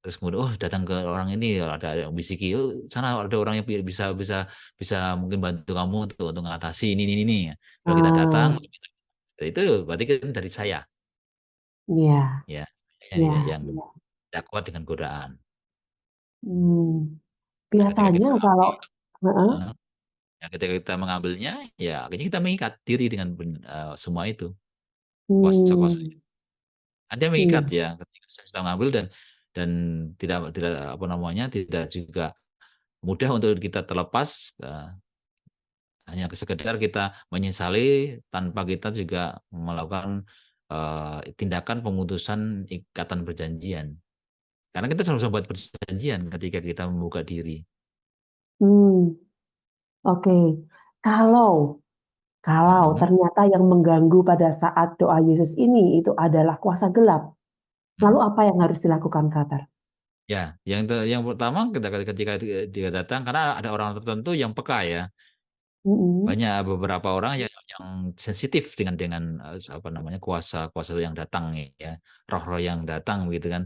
Speaker 2: Terus kemudian oh datang ke orang ini ada yang bisiki, oh sana ada orang yang bisa bisa bisa mungkin bantu kamu untuk mengatasi ini. Kalau kita datang
Speaker 1: ah,
Speaker 2: itu berarti kan dari saya.
Speaker 1: iya,
Speaker 2: Ya,
Speaker 1: iya,
Speaker 2: yang
Speaker 1: iya.
Speaker 2: tidak kuat dengan godaan.
Speaker 1: Hmm.
Speaker 2: Nah, ketika
Speaker 1: Biasanya
Speaker 2: kita
Speaker 1: kalau,
Speaker 2: ambil,
Speaker 1: Heeh,
Speaker 2: eh, ya ketika kita mengambilnya, ya akhirnya kita mengikat diri dengan semua itu kuasa-kuasa.
Speaker 1: hmm,
Speaker 2: Ada yang mengikat
Speaker 1: iya,
Speaker 2: ya ketika saya sudah mengambil dan tidak apa namanya tidak juga mudah untuk kita terlepas. Hanya sekedar kita menyesali tanpa kita juga melakukan tindakan pemutusan ikatan perjanjian. Karena kita selalu membuat perjanjian ketika kita membuka diri.
Speaker 1: hmm, oke. Kalau kalau
Speaker 2: Mhm.
Speaker 1: ternyata yang mengganggu pada saat doa Yesus ini itu adalah kuasa gelap, lalu
Speaker 2: Hmm.
Speaker 1: apa yang harus dilakukan, Frater?
Speaker 2: Ya, yang pertama ketika dia datang karena ada orang tertentu yang peka ya.
Speaker 1: Mm-mm,
Speaker 2: Banyak beberapa orang yang sensitif dengan apa namanya kuasa-kuasa yang datang ya, roh-roh yang datang gitu kan,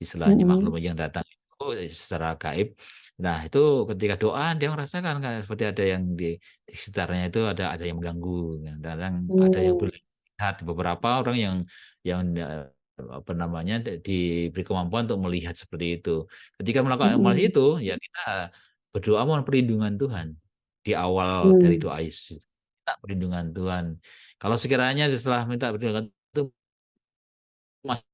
Speaker 2: istilahnya makhluk
Speaker 1: mm-mm,
Speaker 2: yang datang itu secara gaib. Nah itu ketika doa dia merasakan kan seperti ada yang di sekitarnya itu ada yang mengganggu, kadang ada yang
Speaker 1: hmm,
Speaker 2: melihat beberapa orang yang apa namanya diberi kemampuan untuk melihat seperti itu. Ketika melakukan
Speaker 1: mm-mm,
Speaker 2: itu ya kita berdoa mohon perlindungan Tuhan di awal dari
Speaker 1: hmm,
Speaker 2: doa Yesus. Minta perlindungan Tuhan. Kalau sekiranya setelah minta perlindungan itu masih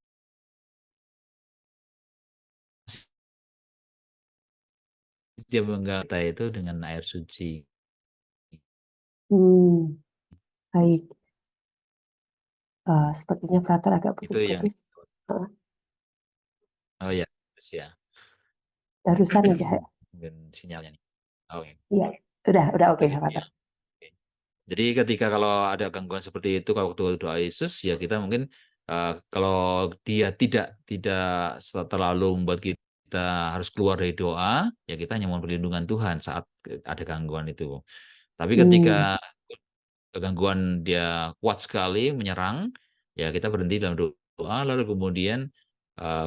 Speaker 2: dia menggata itu dengan air suci.
Speaker 1: hmm, baik. Sepertinya Frater agak
Speaker 2: Itu yang
Speaker 1: putus-putus. Heeh,
Speaker 2: oh ya, terus ya.
Speaker 1: barusan aja ya.
Speaker 2: Mungkin sinyalnya nih. Oh, iya.
Speaker 1: Iya, udah oke,
Speaker 2: Oke, ya.
Speaker 1: Frater.
Speaker 2: Oke. Jadi ketika kalau ada gangguan seperti itu kalau waktu doa Yesus ya kita mungkin kalau dia tidak terlalu membuat kita harus keluar dari doa, ya kita hanya mohon perlindungan Tuhan saat ada gangguan itu. Tapi
Speaker 1: Hmm,
Speaker 2: ketika gangguan dia kuat sekali menyerang, ya kita berhenti dalam doa, lalu kemudian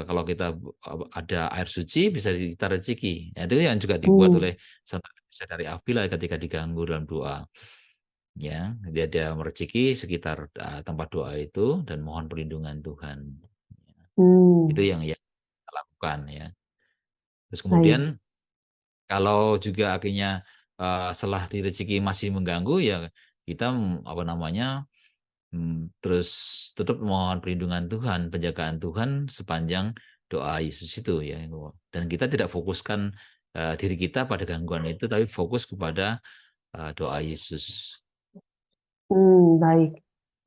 Speaker 2: kalau kita ada air suci bisa kita reciki. Nah, itu yang juga dibuat
Speaker 1: hmm,
Speaker 2: oleh Santa Teresa dari Avila ketika diganggu dalam doa. Ya, dia mereciki sekitar tempat doa itu dan mohon perlindungan Tuhan. Itu
Speaker 1: hmm,
Speaker 2: yang kita lakukan ya. Terus kemudian
Speaker 1: baik.
Speaker 2: kalau juga akhirnya setelah direzeki masih mengganggu ya kita apa namanya terus tetap mohon perlindungan Tuhan, penjagaan Tuhan sepanjang doa Yesus itu ya. Dan kita tidak fokuskan diri kita pada gangguan itu, tapi fokus kepada doa Yesus.
Speaker 1: Baik.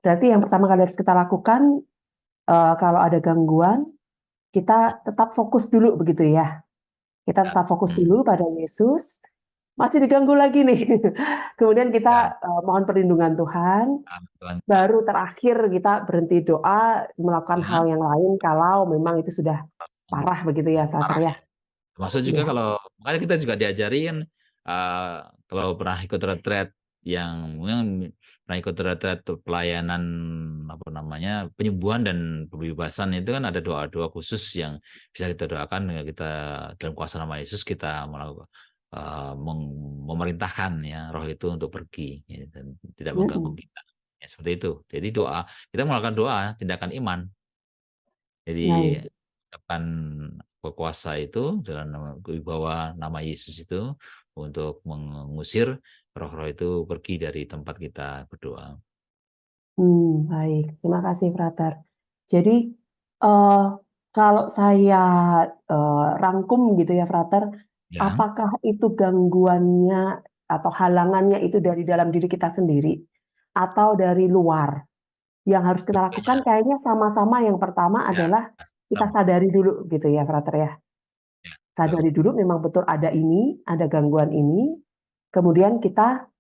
Speaker 1: Berarti yang pertama kali harus kita lakukan, kalau ada gangguan, kita tetap fokus dulu begitu ya. Kita
Speaker 2: Ya,
Speaker 1: tetap fokus
Speaker 2: hmm,
Speaker 1: dulu pada Yesus, masih diganggu lagi nih. Kemudian kita,
Speaker 2: ya,
Speaker 1: mohon perlindungan Tuhan,
Speaker 2: Tuhan,
Speaker 1: baru terakhir kita berhenti doa, melakukan hal
Speaker 2: ya,
Speaker 1: yang lain kalau memang itu sudah parah begitu ya, Frater
Speaker 2: parah
Speaker 1: ya?
Speaker 2: ya. Termasuk juga
Speaker 1: Iya.
Speaker 2: kalau makanya kita juga diajari kan kalau pernah ikut retret yang ikut retret pelayanan apa namanya penyembuhan dan pembebasan itu kan ada doa-doa khusus yang bisa kita doakan kita dalam kuasa nama Yesus kita melakukan memerintahkan ya roh itu untuk pergi ya, dan tidak mengganggu
Speaker 1: Mm-mm.
Speaker 2: kita ya, seperti itu. Jadi doa kita melakukan doa tindakan iman. Jadi
Speaker 1: Baik.
Speaker 2: akan berkuasa itu dalam wibawa nama Yesus itu untuk mengusir roh-roh itu pergi dari tempat kita berdoa.
Speaker 1: Baik. Terima kasih, Frater. Jadi, eee, kalau saya, rangkum gitu ya, Frater,
Speaker 2: Ya,
Speaker 1: apakah itu gangguannya atau halangannya itu dari dalam diri kita sendiri atau dari luar? Yang harus kita lakukan
Speaker 2: dua-duanya
Speaker 1: kayaknya sama-sama yang pertama
Speaker 2: ya
Speaker 1: adalah kita
Speaker 2: sama.
Speaker 1: sadari dulu gitu ya, Frater, ya.
Speaker 2: Ya, betul.
Speaker 1: Sadari dulu memang betul ada ini, ada gangguan ini, kemudian kita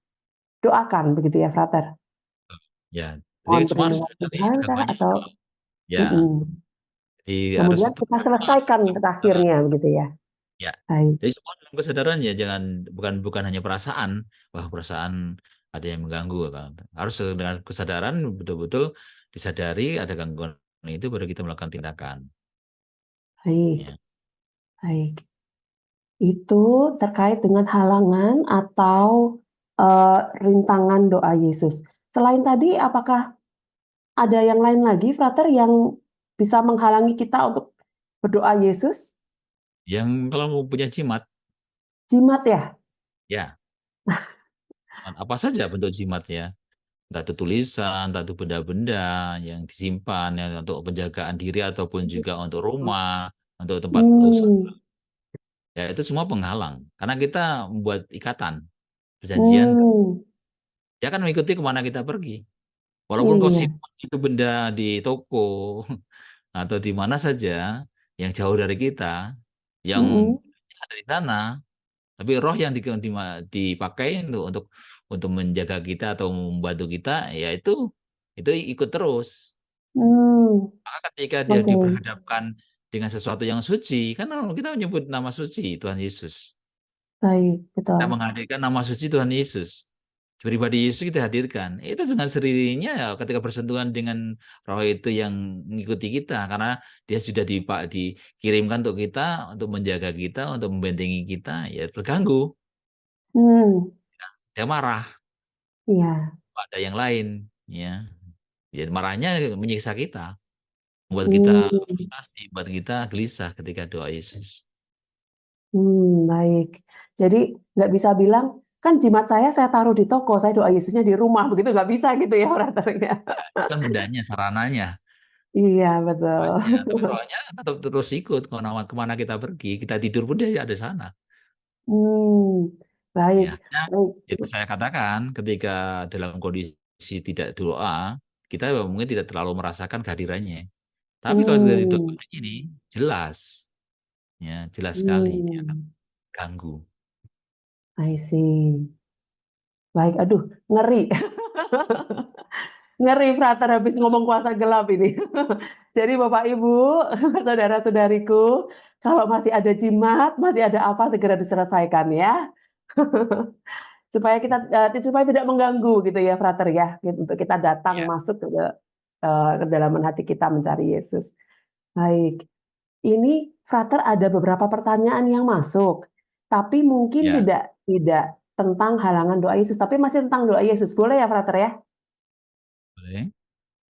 Speaker 1: doakan begitu ya, Frater?
Speaker 2: Ya, jadi
Speaker 1: Mohon
Speaker 2: semua harus
Speaker 1: perlindungan
Speaker 2: dari
Speaker 1: Tuhan kah
Speaker 2: gangguannya
Speaker 1: atau
Speaker 2: dulu. Ya,
Speaker 1: mhm,
Speaker 2: jadi harus
Speaker 1: kemudian kita selesaikan
Speaker 2: kesadaran.
Speaker 1: akhirnya begitu ya?
Speaker 2: Ya,
Speaker 1: Baik.
Speaker 2: jadi semua dalam kesadaran ya, jangan bukan bukan hanya perasaan, wah perasaan ada yang mengganggu kan. Harus dengan kesadaran betul-betul disadari ada gangguan itu baru kita melakukan tindakan.
Speaker 1: Baik,
Speaker 2: Ya.
Speaker 1: baik. Itu terkait dengan halangan atau, rintangan doa Yesus. Selain tadi apakah ada yang lain lagi Frater yang bisa menghalangi kita untuk berdoa Yesus?
Speaker 2: Yang kalau mau punya jimat,
Speaker 1: Jimat ya?
Speaker 2: ya apa saja bentuk jimatnya, entah itu tulisan, entah itu benda-benda yang disimpan ya untuk penjagaan diri ataupun juga untuk rumah, untuk tempat usaha.
Speaker 1: Mmm,
Speaker 2: Ya itu semua penghalang karena kita membuat ikatan perjanjian,
Speaker 1: mmm,
Speaker 2: dia akan mengikuti kemana kita pergi. Walaupun kau
Speaker 1: iya,
Speaker 2: simpan itu benda di toko atau di mana saja yang jauh dari kita, yang
Speaker 1: mhm,
Speaker 2: ada di sana, tapi roh yang dipakai untuk menjaga kita atau membantu kita, ya itu ikut terus.
Speaker 1: mmm,
Speaker 2: Maka ketika dia
Speaker 1: oke,
Speaker 2: diperhadapkan dengan sesuatu yang suci, kan kita menyebut nama suci Tuhan Yesus.
Speaker 1: baik,
Speaker 2: Kita
Speaker 1: betul.
Speaker 2: menghadirkan nama suci Tuhan Yesus. Pribadi Yesus kita hadirkan. Itu dengan sendirinya ya ketika bersentuhan dengan roh itu yang mengikuti kita karena dia sudah dikirimkan untuk kita, untuk menjaga kita, untuk membentengi kita, ya terganggu.
Speaker 1: Mmm,
Speaker 2: Dia marah,
Speaker 1: iya,
Speaker 2: ada yang lain, ya. Ya marahnya menyiksa kita, membuat kita
Speaker 1: mmm,
Speaker 2: frustasi, membuat kita gelisah ketika doa Yesus.
Speaker 1: baik. Jadi nggak bisa bilang, "Kan jimat saya taruh di toko, saya doa Yesusnya di rumah," begitu nggak bisa gitu ya Frater ya?
Speaker 2: Ya, itu kan bendanya, sarananya.
Speaker 1: Iya, betul.
Speaker 2: Rohnya, tapi rohnya tetap terus ikut kemana kita pergi, kita tidur pun dia ada di sana.
Speaker 1: Mmm, baik,
Speaker 2: Ya, hanya
Speaker 1: baik,
Speaker 2: itu saya katakan ketika dalam kondisi tidak doa, kita mungkin tidak terlalu merasakan kehadirannya. Tapi kalau dari doa
Speaker 1: mmm,
Speaker 2: ini jelas, ya jelas sekali dia akan
Speaker 1: mmm,
Speaker 2: ganggu.
Speaker 1: I see. Baik, aduh ngeri. Ngeri Frater habis ngomong kuasa gelap ini. Jadi Bapak Ibu, saudara-saudariku, kalau masih ada jimat, masih ada apa segera diselesaikan ya. Supaya tidak mengganggu gitu ya Frater ya, untuk kita datang
Speaker 2: Ya,
Speaker 1: masuk ke kedalaman hati kita mencari Yesus. Baik, ini Frater ada beberapa pertanyaan yang masuk, tapi mungkin
Speaker 2: ya,
Speaker 1: tidak tentang halangan doa Yesus, tapi masih tentang doa Yesus. Boleh ya Frater ya?
Speaker 2: boleh.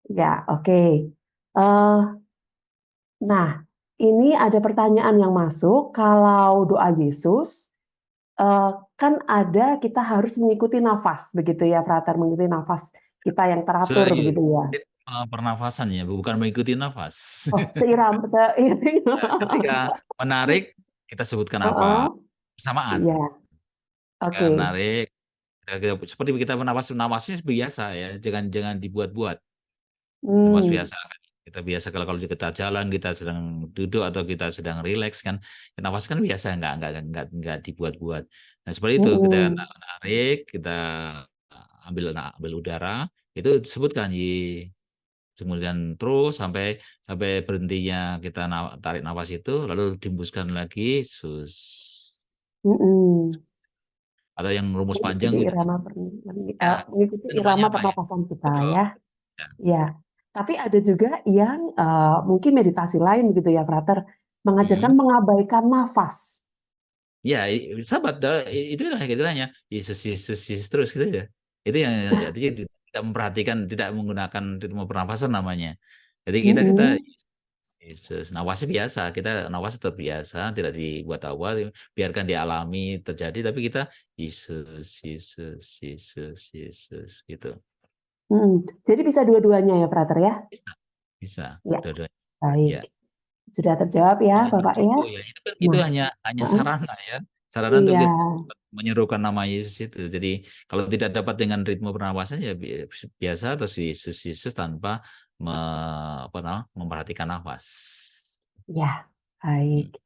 Speaker 1: Ya, oke. Nah, ini ada pertanyaan yang masuk, kalau doa Yesus, kan ada kita harus mengikuti nafas begitu ya Frater, mengikuti nafas kita yang teratur begitu ya?
Speaker 2: Pernafasan ya, bukan mengikuti nafas.
Speaker 1: Oh, ini
Speaker 2: Ya, ketika menarik, kita sebutkan
Speaker 1: heeh,
Speaker 2: apa?
Speaker 1: iya,
Speaker 2: Bersamaan. Ketika
Speaker 1: oke.
Speaker 2: menarik, seperti kita nafasnya biasa ya, jangan jangan dibuat-buat. Nafas
Speaker 1: Mmm,
Speaker 2: biasa kan. Kita biasa kalau kita jalan, kita sedang duduk atau kita sedang rileks kan, nafas kan biasa nggak dibuat-buat. Nah seperti itu kita
Speaker 1: mhm,
Speaker 2: narik, kita ambil udara, itu disebutkan kemudian terus sampai sampai berhentinya kita tarik nafas itu, lalu dihembuskan lagi, sus.
Speaker 1: mhm.
Speaker 2: atau yang rumus panjang
Speaker 1: Mengikuti
Speaker 2: gitu.
Speaker 1: irama
Speaker 2: Ya,
Speaker 1: mengikuti
Speaker 2: tujuannya
Speaker 1: irama
Speaker 2: apa ya?
Speaker 1: pernapasan kita
Speaker 2: Betul.
Speaker 1: ya.
Speaker 2: Ya.
Speaker 1: Ya. Tapi ada juga yang mungkin meditasi lain begitu ya, Frater, mengajarkan
Speaker 2: Hmm.
Speaker 1: mengabaikan nafas.
Speaker 2: Ya, sahabat, itu lah kita tanya, Yesus, Yesus, Yesus terus gitu aja. Itu yang artinya tidak memperhatikan, tidak menggunakan ritme pernapasan namanya. Jadi kita
Speaker 1: Mm-mm.
Speaker 2: Yesus, nawasnya biasa, kita nawas tetap biasa, tidak dibuat-buat, biarkan dialami terjadi, tapi kita Yesus, Yesus, Yesus, Yesus gitu.
Speaker 1: Jadi bisa dua-duanya ya, Frater ya?
Speaker 2: Bisa, bisa,
Speaker 1: Ya,
Speaker 2: dua-duanya.
Speaker 1: baik.
Speaker 2: Ya.
Speaker 1: Sudah terjawab ya, Bapak ya?
Speaker 2: Itu ya, itu
Speaker 1: Nah,
Speaker 2: hanya
Speaker 1: heeh,
Speaker 2: sarana ya, sarana untuk
Speaker 1: iya,
Speaker 2: kita menyerukan nama Yesus itu. Jadi kalau tidak dapat dengan ritme pernapasan ya biasa atau Yesus Yesus tanpa memperhatikan nafas.
Speaker 1: ya, baik.
Speaker 2: Hmm.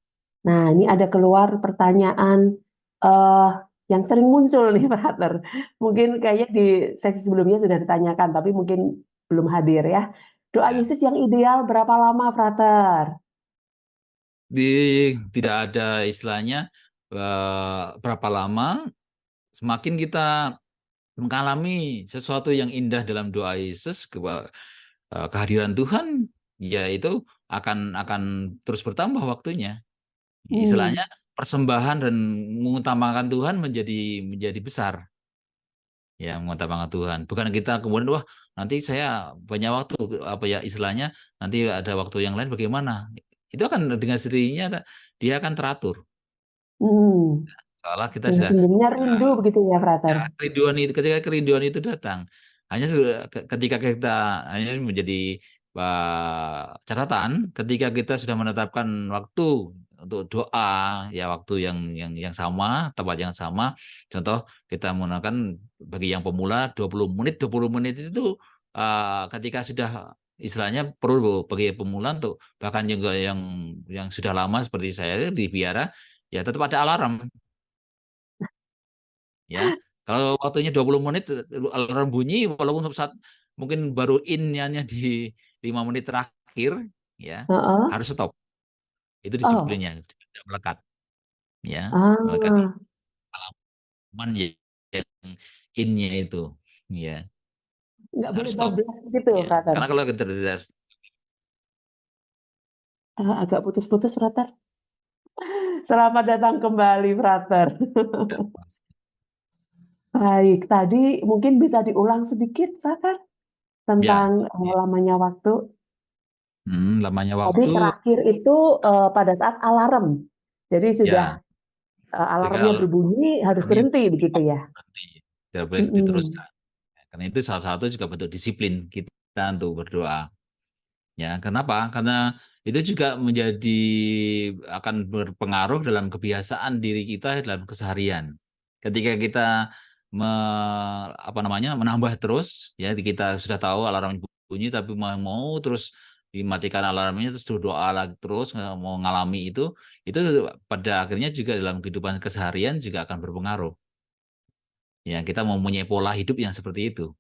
Speaker 1: Nah, ini ada keluar pertanyaan eh yang sering muncul nih, Frater. Mungkin kayaknya di sesi sebelumnya sudah ditanyakan, tapi mungkin belum hadir ya. Doa
Speaker 2: Ya.
Speaker 1: Yesus yang ideal berapa lama, Frater?
Speaker 2: Di tidak ada istilahnya berapa lama. Semakin kita mengalami sesuatu yang indah dalam doa Yesus, kehadiran Tuhan, ya itu akan terus bertambah waktunya.
Speaker 1: Hmm,
Speaker 2: Istilahnya persembahan dan mengutamakan Tuhan menjadi besar, ya mengutamakan Tuhan. Bukan kita kemudian wah nanti saya banyak waktu, apa ya istilahnya, nanti ada waktu yang lain bagaimana? Itu akan dengan sendirinya dia akan teratur.
Speaker 1: hmm.
Speaker 2: Soalnya kita
Speaker 1: Dengan
Speaker 2: sudah
Speaker 1: sendirinya rindu begitu ya, Frater?
Speaker 2: ya, kerinduan itu, ketika kerinduan itu datang, hanya ketika kita hanya menjadi catatan, ketika kita sudah menetapkan waktu untuk doa, ya waktu yang sama, tempat yang sama. Contoh kita menggunakan bagi yang pemula 20 menit, 20 menit itu ketika sudah istilahnya perlu bagi pemula, untuk bahkan juga yang sudah lama seperti saya di biara, ya tetap ada alarm ya. Kalau waktunya 20 menit alarm bunyi, walaupun saat mungkin baru in-nya di 5 menit terakhir, ya
Speaker 1: Heeh.
Speaker 2: harus stop. Itu
Speaker 1: Oh,
Speaker 2: disiplinnya, tidak melekat, ya melekat di
Speaker 1: ah,
Speaker 2: halaman yang in-nya itu, ya
Speaker 1: nggak boleh
Speaker 2: harus stop,
Speaker 1: bablas gitu,
Speaker 2: ya.
Speaker 1: Frater.
Speaker 2: Karena kalau kita tidak
Speaker 1: Agak putus-putus, Frater. Selamat datang kembali, Frater. Baik, tadi mungkin bisa diulang sedikit, Frater,
Speaker 2: ya,
Speaker 1: tentang
Speaker 2: ya.
Speaker 1: lamanya waktu.
Speaker 2: Lamanya
Speaker 1: Tadi
Speaker 2: waktu,
Speaker 1: terakhir itu pada saat alarm. Jadi sudah
Speaker 2: ya jika
Speaker 1: alarmnya berbunyi harus
Speaker 2: alarmnya
Speaker 1: berhenti begitu ya.
Speaker 2: berhenti, tidak boleh
Speaker 1: Mm-mm.
Speaker 2: diteruskan. Karena itu salah satu juga bentuk disiplin kita untuk berdoa. Ya, kenapa? Karena itu juga akan berpengaruh dalam kebiasaan diri kita dalam keseharian. Ketika kita menambah terus, ya kita sudah tahu alarm bunyi, tapi mau terus dimatikan alarmnya, terus doa lagi terus, mau ngalami itu pada akhirnya juga dalam kehidupan keseharian juga akan berpengaruh. Ya, kita mempunyai pola hidup yang seperti itu.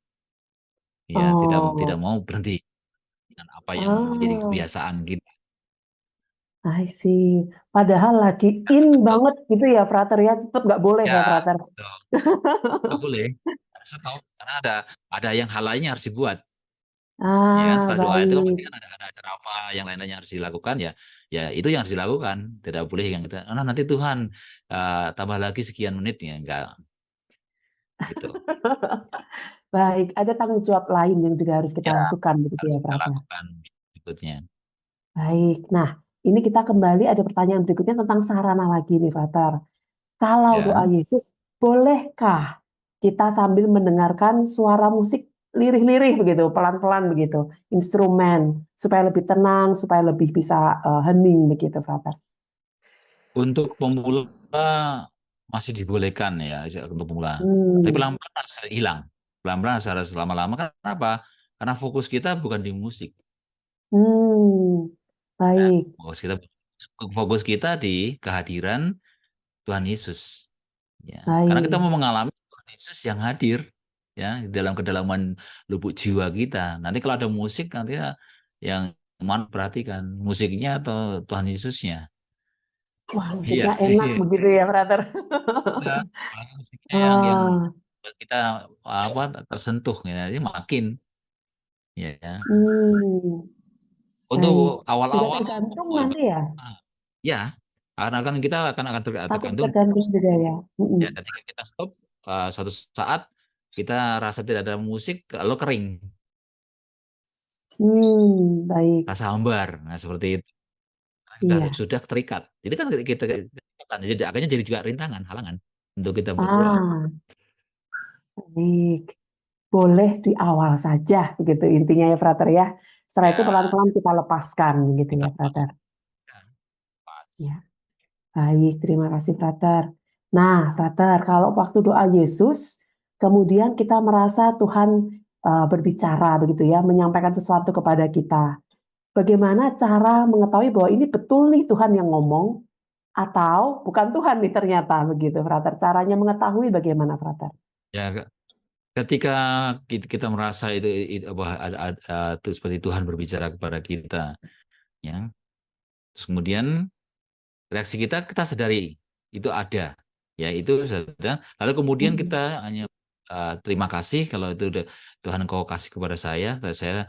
Speaker 2: Ya, tidak tidak
Speaker 1: Oh,
Speaker 2: mau berhenti dengan apa yang menjadi
Speaker 1: ah,
Speaker 2: kebiasaan kita.
Speaker 1: I see. Padahal lagi in banget gitu ya, Frater ya. Tetap nggak boleh
Speaker 2: Ya,
Speaker 1: ya, Frater.
Speaker 2: betul. Nggak boleh. Harus tahu karena ada yang hal lainnya harus dibuat. Ya kan
Speaker 1: Ah,
Speaker 2: setelah doa itu kan pasti
Speaker 1: baik.
Speaker 2: kan ada acara apa yang lainnya harus dilakukan, ya. Ya itu yang harus dilakukan. Tidak boleh yang kita, "Ah, nanti Tuhan tambah lagi sekian menitnya." Enggak gitu.
Speaker 1: Baik, ada tanggung jawab lain yang juga harus kita
Speaker 2: Ya,
Speaker 1: lakukan begitu
Speaker 2: harus
Speaker 1: ya,
Speaker 2: kita
Speaker 1: Frater.
Speaker 2: lakukan berikutnya.
Speaker 1: Baik. Nah, ini kita kembali ada pertanyaan berikutnya tentang sarana lagi nih, Frater. Kalau
Speaker 2: Ya.
Speaker 1: doa Yesus, bolehkah kita sambil mendengarkan suara musik lirih-lirih begitu, pelan-pelan begitu, instrumen, supaya lebih tenang, supaya lebih bisa hening begitu, Frater?
Speaker 2: Untuk pemula masih dibolehkan ya untuk pemula. Tapi
Speaker 1: Hmm,
Speaker 2: pelan-pelan harus hilang. Pelan-pelan harus lama-lama. Kenapa? Karena fokus kita bukan di musik.
Speaker 1: hmm,
Speaker 2: Nah,
Speaker 1: baik,
Speaker 2: fokus kita di kehadiran Tuhan Yesus. Ya, karena kita
Speaker 1: baik.
Speaker 2: mau mengalami Tuhan Yesus yang hadir, ya dalam kedalaman lubuk jiwa kita. Nanti kalau ada musik, nanti ya yang mana perhatikan musiknya atau Tuhan Yesusnya.
Speaker 1: Wah,
Speaker 2: Iya,
Speaker 1: musiknya enak
Speaker 2: iya.
Speaker 1: begitu ya, Brother?
Speaker 2: Nah, apalagi musiknya yang
Speaker 1: Ah,
Speaker 2: buat kita apa tersentuh ya, ini makin ya.
Speaker 1: hmm, baik.
Speaker 2: Untuk
Speaker 1: Juga
Speaker 2: awal-awal
Speaker 1: tergantung
Speaker 2: oh,
Speaker 1: nanti ya,
Speaker 2: ya, karena kan kita akan
Speaker 1: tapi
Speaker 2: tergantung
Speaker 1: tergantung juga ya.
Speaker 2: ya ketika kita stop suatu saat kita rasa tidak ada musik lalu kering,
Speaker 1: Baik.
Speaker 2: rasa hambar. Nah, seperti itu. Karena kita
Speaker 1: Iya.
Speaker 2: sudah terikat. Itu kan kita jadi akhirnya jadi juga rintangan, halangan untuk kita berdoa.
Speaker 1: Ah, baik. Boleh di awal saja, begitu intinya ya, Frater ya. Setelah itu
Speaker 2: Ya,
Speaker 1: pelan-pelan kita lepaskan, gitu
Speaker 2: kita
Speaker 1: ya, Frater.
Speaker 2: lepaskan. Pas.
Speaker 1: Ya, baik. Terima kasih, Frater. Nah, Frater, kalau waktu doa Yesus, kemudian kita merasa Tuhan berbicara, begitu ya, menyampaikan sesuatu kepada kita. Bagaimana cara mengetahui bahwa ini betul nih Tuhan yang ngomong, atau bukan Tuhan nih ternyata, begitu, Frater. Caranya mengetahui bagaimana, Frater?
Speaker 2: Ya, ketika kita merasa itu apa itu seperti Tuhan berbicara kepada kita, ya. Terus kemudian reaksi kita sadari itu ada, ya itu sudah. Lalu kemudian
Speaker 1: Hmm.
Speaker 2: kita hanya terima kasih kalau itu udah Tuhan kau kasih kepada saya, dan saya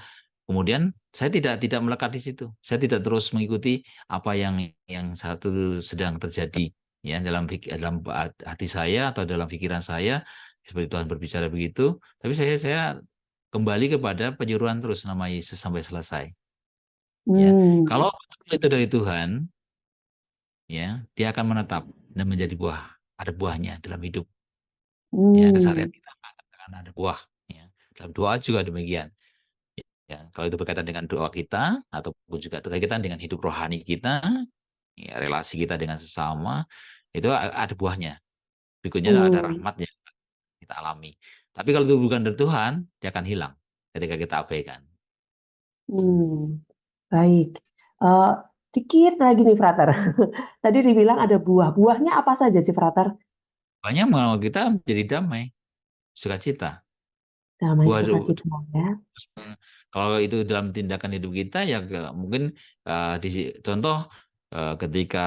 Speaker 2: kemudian saya tidak melekat di situ. Saya tidak terus mengikuti apa yang satu sedang terjadi ya dalam hati saya atau dalam pikiran saya seperti Tuhan berbicara begitu. Tapi saya kembali kepada penyuruhan terus nama Yesus sampai selesai. Ya,
Speaker 1: Hmm.
Speaker 2: kalau betul itu dari Tuhan, ya dia akan menetap dan menjadi buah. Ada buahnya dalam hidup. Ya, keseharian
Speaker 1: Hmm.
Speaker 2: kita akan ada buah. Ya. Dalam doa juga demikian. Ya, kalau itu berkaitan dengan doa kita ataupun juga berkaitan dengan hidup rohani kita, ya, relasi kita dengan sesama, itu ada buahnya. Berikutnya ada
Speaker 1: Hmm.
Speaker 2: rahmat yang kita alami. Tapi kalau itu bukan dari Tuhan, dia akan hilang ketika kita abaikan.
Speaker 1: Hmm. Baik. Eh, Dikit lagi nih, Frater. Tadi dibilang ada buah. Buahnya apa saja sih, Frater?
Speaker 2: Banyak mau kita menjadi damai, sukacita.
Speaker 1: Damai
Speaker 2: Buah
Speaker 1: sukacita ya.
Speaker 2: kalau itu dalam tindakan hidup kita ya mungkin contoh ketika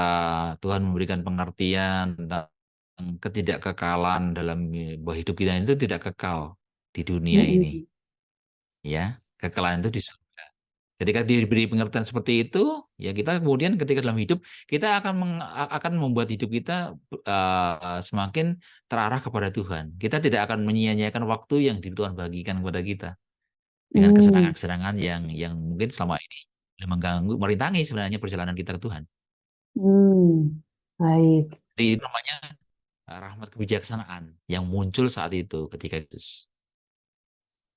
Speaker 2: Tuhan memberikan pengertian tentang ketidakkekalan dalam bahwa hidup kita itu tidak kekal di dunia ini,
Speaker 1: Mm-mm.
Speaker 2: ya kekekalan itu di surga. Ketika diberi pengertian seperti itu, ya kita kemudian ketika dalam hidup kita akan membuat hidup kita semakin terarah kepada Tuhan. Kita tidak akan menyia-nyiakan waktu yang Tuhan bagikan kepada kita dengan
Speaker 1: Hmm.
Speaker 2: kesenangan-kesenangan yang mungkin selama ini mengganggu, merintangi sebenarnya perjalanan kita ke Tuhan.
Speaker 1: Hmm. Baik.
Speaker 2: Jadi itu namanya rahmat kebijaksanaan yang muncul saat itu ketika kita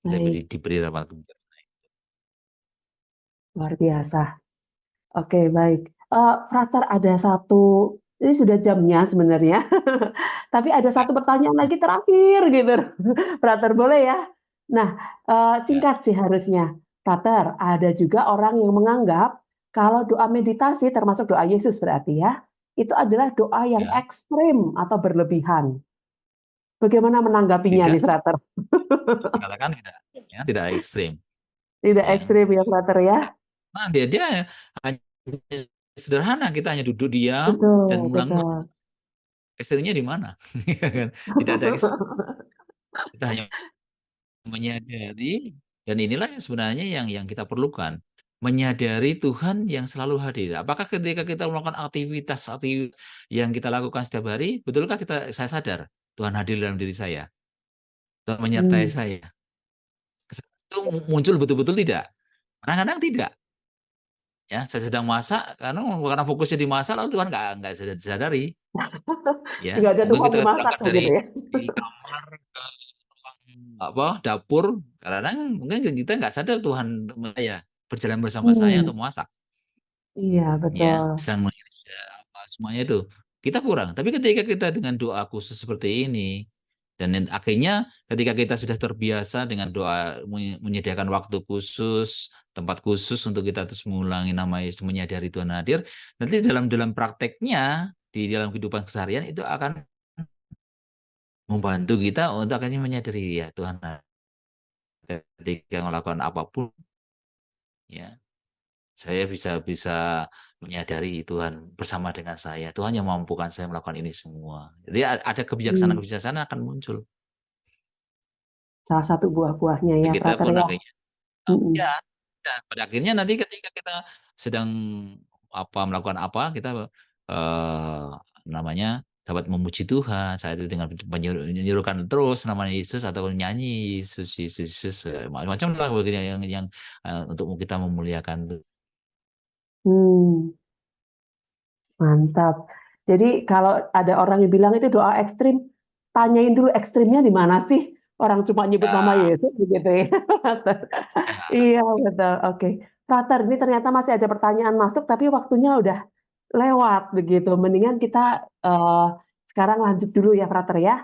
Speaker 1: Baik.
Speaker 2: diberi rahmat kebijaksanaan.
Speaker 1: Luar biasa. Oke, baik. Frater, ada satu, ini sudah jamnya sebenarnya, tapi ada
Speaker 2: Ya,
Speaker 1: satu pertanyaan lagi terakhir gitu. Frater, boleh ya? Nah,
Speaker 2: ya,
Speaker 1: singkat sih harusnya. Frater, ada juga orang yang menganggap kalau doa meditasi, termasuk doa Yesus berarti ya, itu adalah doa yang
Speaker 2: ya.
Speaker 1: ekstrim atau berlebihan. Bagaimana menanggapinya nih,
Speaker 2: Tidak,
Speaker 1: Frater?
Speaker 2: dikatakan tidak, ya, tidak ekstrim,
Speaker 1: Tidak
Speaker 2: ya.
Speaker 1: ekstrim ya, Frater ya?
Speaker 2: Nah, dia hanya sederhana, kita hanya duduk diam dan
Speaker 1: Betul,
Speaker 2: menganggap
Speaker 1: betul.
Speaker 2: ekstrimnya di mana. Tidak ada ekstrim, kita hanya menyadari, dan inilah yang sebenarnya yang kita perlukan, menyadari Tuhan yang selalu hadir. Apakah ketika kita melakukan aktivitas yang kita lakukan setiap hari, betulkah saya sadar Tuhan hadir dalam diri saya, Tuhan menyertai
Speaker 1: Hmm.
Speaker 2: saya? Itu muncul betul-betul tidak? Kadang-kadang tidak. Ya, saya sedang masak, karena fokusnya di masak, lalu Tuhan nggak disadari. Ya,
Speaker 1: Nggak ada
Speaker 2: mungkin
Speaker 1: Tuhan
Speaker 2: kita
Speaker 1: dimasak
Speaker 2: berangkat
Speaker 1: begitu ya?
Speaker 2: di kamar ke ruang apa dapur, karena mungkin kita nggak sadar Tuhan ya berjalan bersama saya
Speaker 1: Hmm.
Speaker 2: untuk masak,
Speaker 1: Iya,
Speaker 2: ya
Speaker 1: betul.
Speaker 2: sedang mengiris apa semuanya itu kita kurang. Tapi ketika kita dengan doa khusus seperti ini, dan akhirnya ketika kita sudah terbiasa dengan doa menyediakan waktu khusus, tempat khusus untuk kita terus mengulangi nama Yesus, menyadari Tuhan hadir, nanti dalam dalam prakteknya di dalam kehidupan keseharian itu akan membantu kita untuk akhirnya menyadari ya Tuhan ketika melakukan apapun, ya saya bisa bisa menyadari Tuhan bersama dengan saya. Tuhan yang memampukan saya melakukan ini semua. Jadi ada
Speaker 1: Mmm,
Speaker 2: kebijaksanaan-kebijaksanaan akan muncul.
Speaker 1: salah satu buah-buahnya
Speaker 2: Dan
Speaker 1: ya,
Speaker 2: kita
Speaker 1: Frater,
Speaker 2: pun
Speaker 1: ya?
Speaker 2: akhirnya
Speaker 1: Mhm.
Speaker 2: ya, ya, pada akhirnya nanti ketika kita sedang melakukan apa, kita eh, namanya dapat memuji Tuhan saat itu dengan menyuruhkan terus nama Yesus atau nyanyi Yesus Yesus Yesus macam-macam lah begini yang untuk kita memuliakan Tuhan.
Speaker 1: Mmm, mantap. Jadi kalau ada orang yang bilang itu doa ekstrim, tanyain dulu ekstrimnya di mana sih? Orang cuma nyebut nama
Speaker 2: Ya,
Speaker 1: Yesus begitu ya, Frater.
Speaker 2: ya,
Speaker 1: Iya, betul, oke. Frater, ini ternyata masih ada pertanyaan masuk, tapi waktunya udah lewat begitu. Mendingan kita, sekarang lanjut dulu ya, Frater, ya.